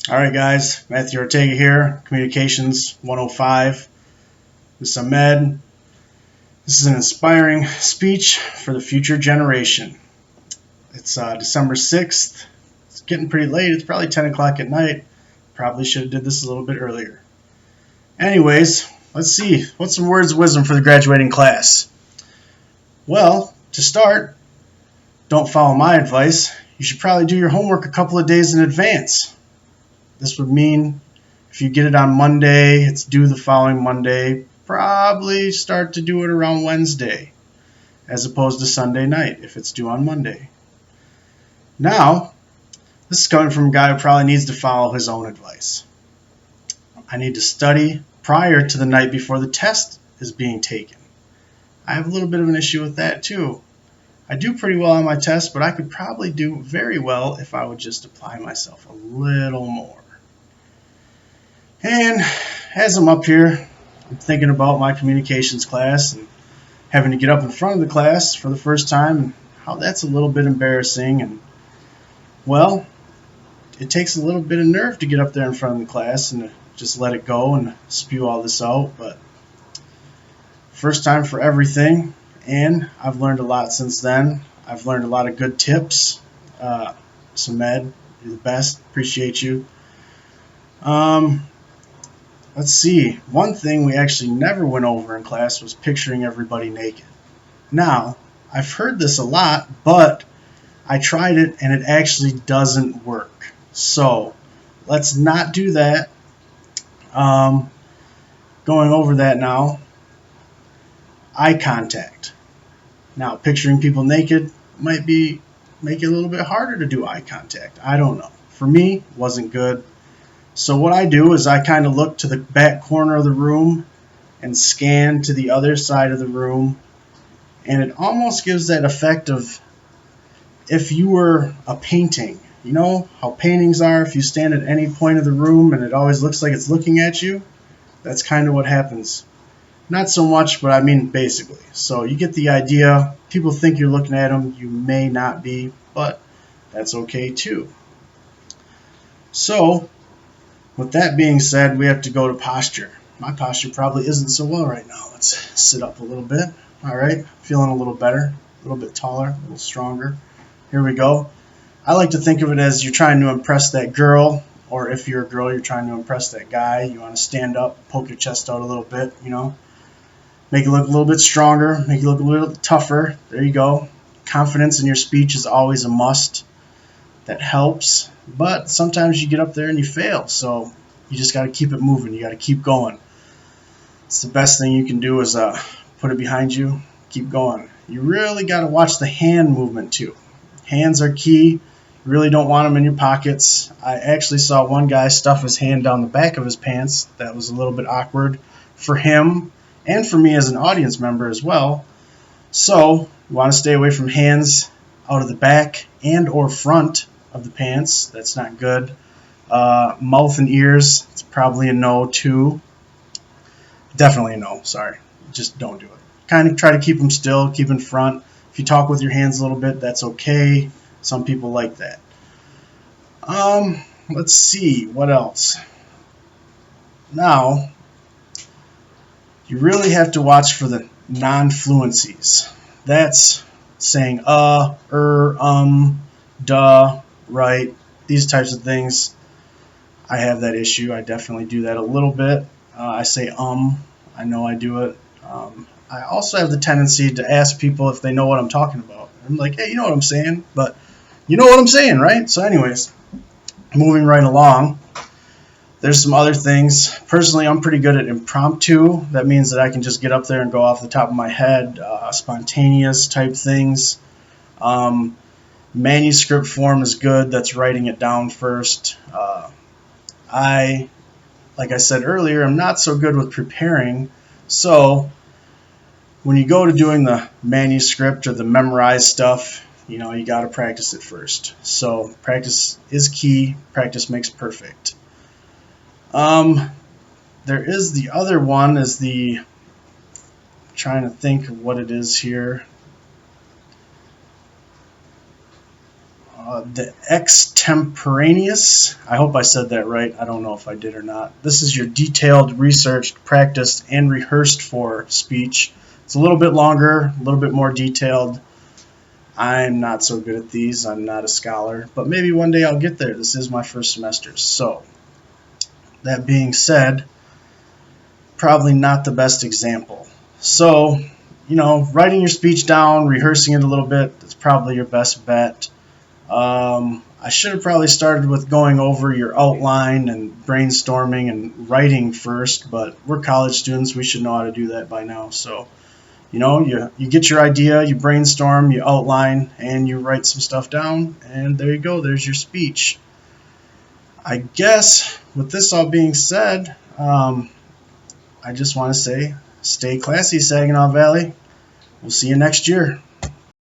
All right, guys. Matthew Ortega here, Communications 105. This is Ahmed. This is an inspiring speech for the future generation. It's December 6th. It's getting pretty late. It's probably 10 o'clock at night. Probably should have did this a little bit earlier. Anyways, let's see. What's some words of wisdom for the graduating class? Well, to start, don't follow my advice. You should probably do your homework a couple of days in advance. This would mean if you get it on Monday, it's due the following Monday. Probably start to do it around Wednesday as opposed to Sunday night if it's due on Monday. Now, this is coming from a guy who probably needs to follow his own advice. I need to study prior to the night before the test is being taken. I have a little bit of an issue with that too. I do pretty well on my test, but I could probably do very well if I would just apply myself a little more. And as I'm up here, I'm thinking about my communications class and having to get up in front of the class for the first time and how that's a little bit embarrassing. And, well, it takes a little bit of nerve to get up there in front of the class and just let it go and spew all this out. But first time for everything, and I've learned a lot since then. I've learned a lot of good tips. Samed, you're the best. Appreciate you. Let's see. One thing we actually never went over in class was picturing everybody naked. Now, I've heard this a lot, but I tried it and it actually doesn't work. So, let's not do that. Going over that now. Eye contact. Now, picturing people naked might make it a little bit harder to do eye contact. I don't know. For me, it wasn't good. So what I do is I kind of look to the back corner of the room and scan to the other side of the room. And it almost gives that effect of if you were a painting. You know how paintings are, if you stand at any point of the room and it always looks like it's looking at you? That's kind of what happens. Not so much, but I mean basically. So you get the idea. People think you're looking at them. You may not be, but that's okay too. So, with that being said, we have to go to posture. My posture probably isn't so well right now. Let's sit up a little bit. All right, feeling a little better, a little bit taller, a little stronger. Here we go. I like to think of it as you're trying to impress that girl, or if you're a girl, you're trying to impress that guy. You want to stand up, poke your chest out a little bit, make it look a little bit stronger, make it look a little tougher. There you go. Confidence in your speech is always a must. That helps. But sometimes you get up there and you fail, so you just got to keep it moving. You got to keep going. It's the best thing you can do is put it behind you, keep going. You really got to watch the hand movement too. Hands are key. You really don't want them in your pockets. I actually saw one guy stuff his hand down the back of his pants. That was a little bit awkward for him and for me as an audience member as well. So you want to stay away from hands out of the back and or front of the pants. That's not good. Mouth and ears, it's probably a no too. Definitely a no, sorry. Just don't do it. Kind of try to keep them still, keep in front. If you talk with your hands a little bit, that's okay. Some people like that. Let's see, what else? Now, you really have to watch for the non-fluencies. That's saying duh, right, these types of things. I have that issue. I definitely do that a little bit. I say I know I do it. I also have the tendency to ask people if they know what I'm talking about. I'm like, hey, you know what I'm saying? But you know what I'm saying, right? So anyways, moving right along. There's some other things. Personally, I'm pretty good at impromptu. That means that I can just get up there and go off the top of my head, spontaneous type things. Manuscript form is good. That's writing it down first. Like I said earlier, I'm not so good with preparing. So when you go to doing the manuscript or the memorized stuff, you got to practice it first. So practice is key. Practice makes perfect. There is the other one is trying to think of what it is here. the extemporaneous. I hope I said that right. I don't know if I did or not. This is your detailed, researched, practiced, and rehearsed for speech. It's a little bit longer, a little bit more detailed. I'm not so good at these. I'm not a scholar, but maybe one day I'll get there. This is my first semester. So, that being said, probably not the best example. So, writing your speech down, rehearsing it a little bit, that's probably your best bet. I should have probably started with going over your outline and brainstorming and writing first, but we're college students. We should know how to do that by now. So, you get your idea, you brainstorm, you outline, and you write some stuff down, and there you go. There's your speech. I guess with this all being said, I just want to say, stay classy, Saginaw Valley. We'll see you next year.